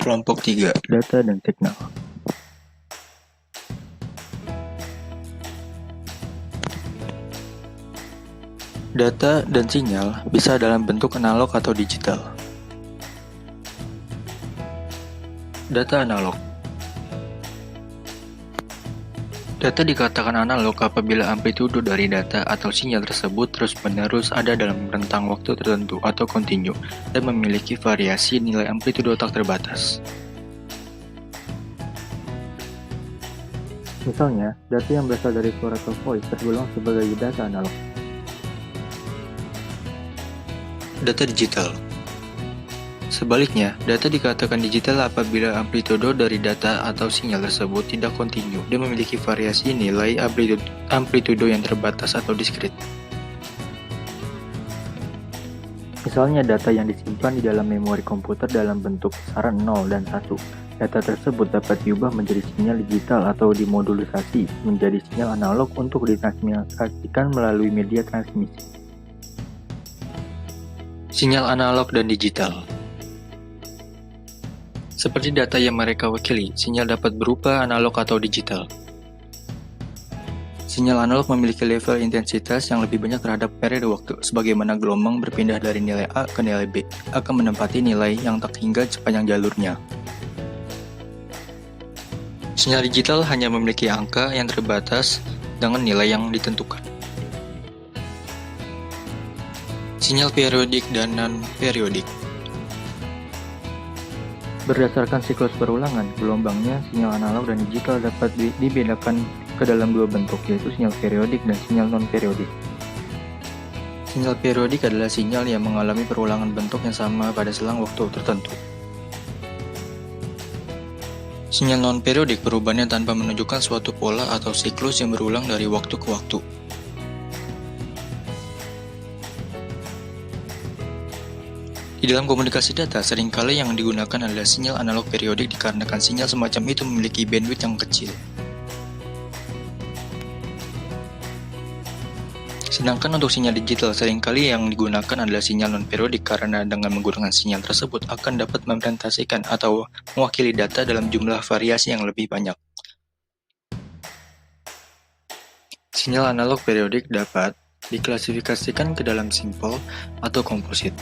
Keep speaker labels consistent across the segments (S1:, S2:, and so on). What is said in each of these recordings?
S1: Kelompok 3.
S2: Data dan signal. Data dan sinyal bisa dalam bentuk analog atau digital. Data analog. Data dikatakan analog apabila amplitudo dari data atau sinyal tersebut terus-menerus ada dalam rentang waktu tertentu atau kontinu dan memiliki variasi nilai amplitudo tak terbatas. Misalnya, data yang berasal dari suara atau voice tergolong sebagai data analog. Data digital. Sebaliknya, data dikatakan digital apabila amplitudo dari data atau sinyal tersebut tidak kontinu dan memiliki variasi nilai amplitudo yang terbatas atau diskrit. Misalnya data yang disimpan di dalam memori komputer dalam bentuk besaran 0 dan 1. Data tersebut dapat diubah menjadi sinyal digital atau dimodulisasi menjadi sinyal analog untuk ditransmisikan melalui media transmisi. Sinyal analog dan digital. Seperti data yang mereka wakili, sinyal dapat berupa analog atau digital. Sinyal analog memiliki level intensitas yang lebih banyak terhadap periode waktu, sebagaimana gelombang berpindah dari nilai A ke nilai B, akan menempati nilai yang tak hingga sepanjang jalurnya. Sinyal digital hanya memiliki angka yang terbatas dengan nilai yang ditentukan. Sinyal periodik dan non-periodik. Berdasarkan siklus perulangan, gelombangnya, sinyal analog dan digital dapat dibedakan ke dalam dua bentuk, yaitu sinyal periodik dan sinyal non-periodik. Sinyal periodik adalah sinyal yang mengalami perulangan bentuk yang sama pada selang waktu tertentu. Sinyal non-periodik perubahannya tanpa menunjukkan suatu pola atau siklus yang berulang dari waktu ke waktu. Di dalam komunikasi data, seringkali yang digunakan adalah sinyal analog periodik dikarenakan sinyal semacam itu memiliki bandwidth yang kecil. Sedangkan untuk sinyal digital, seringkali yang digunakan adalah sinyal non-periodik karena dengan menggunakan sinyal tersebut akan dapat merepresentasikan atau mewakili data dalam jumlah variasi yang lebih banyak. Sinyal analog periodik dapat diklasifikasikan ke dalam simple atau komposit.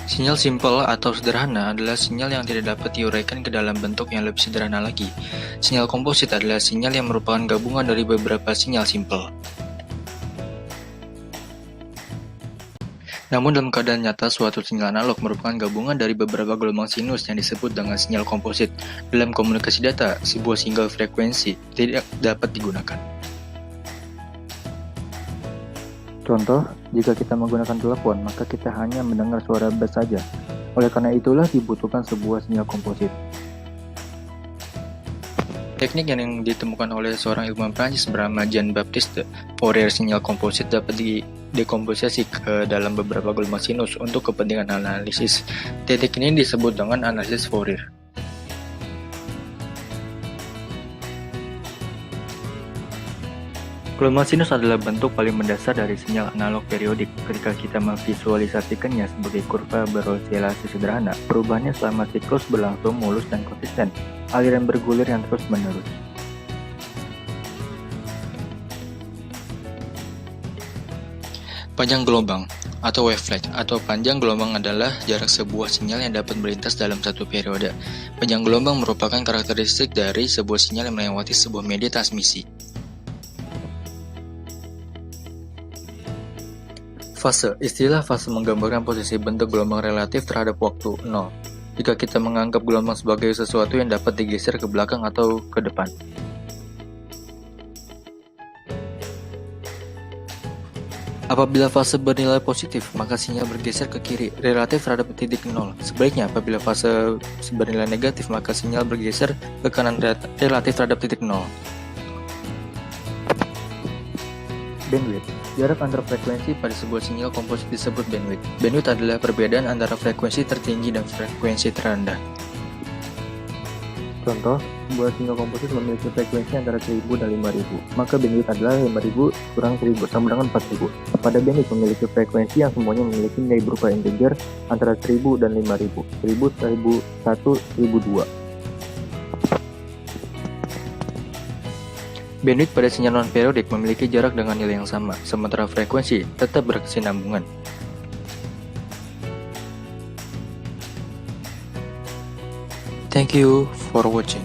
S2: Sinyal simple atau sederhana adalah sinyal yang tidak dapat diuraikan ke dalam bentuk yang lebih sederhana lagi. Sinyal komposit adalah sinyal yang merupakan gabungan dari beberapa sinyal simple. Namun dalam keadaan nyata, suatu sinyal analog merupakan gabungan dari beberapa gelombang sinus yang disebut dengan sinyal komposit. Dalam komunikasi data, sebuah single frekuensi tidak dapat digunakan. Contoh, jika kita menggunakan telepon, maka kita hanya mendengar suara bass saja. Oleh karena itulah dibutuhkan sebuah sinyal komposit. Teknik yang ditemukan oleh seorang ilmuwan Prancis bernama Jean-Baptiste Fourier, sinyal komposit dapat didekomposisi ke dalam beberapa gelombang sinus untuk kepentingan analisis. Teknik ini disebut dengan analisis Fourier. Gelombang sinus adalah bentuk paling mendasar dari sinyal analog periodik. Ketika kita memvisualisasikannya sebagai kurva beroscilasi sederhana, perubahannya selama siklus berlangsung mulus dan konsisten, aliran bergulir yang terus-menerus. Panjang gelombang atau wavelength atau panjang gelombang adalah jarak sebuah sinyal yang dapat melintas dalam satu periode. Panjang gelombang merupakan karakteristik dari sebuah sinyal yang melewati sebuah media transmisi. Fase. Istilah fase menggambarkan posisi bentuk gelombang relatif terhadap waktu 0. Jika kita menganggap gelombang sebagai sesuatu yang dapat digeser ke belakang atau ke depan. Apabila fase bernilai positif, maka sinyal bergeser ke kiri, relatif terhadap titik 0. Sebaliknya, apabila fase bernilai negatif, maka sinyal bergeser ke kanan relatif terhadap titik 0. Bandwidth. Jarak antar frekuensi pada sebuah sinyal komposit disebut bandwidth. Bandwidth adalah perbedaan antara frekuensi tertinggi dan frekuensi terendah. Contoh, sebuah sinyal komposit memiliki frekuensi antara 1000 dan 5000, maka bandwidth adalah 5000 kurang 1000 sama dengan 4000. Pada bandwidth memiliki frekuensi yang semuanya memiliki nilai berupa integer antara 1000 dan 5000, 1000, 1001, 1002. Bandwidth pada sinyal non-periodik memiliki jarak dengan nilai yang sama, sementara frekuensi tetap berkesinambungan. Thank you for watching.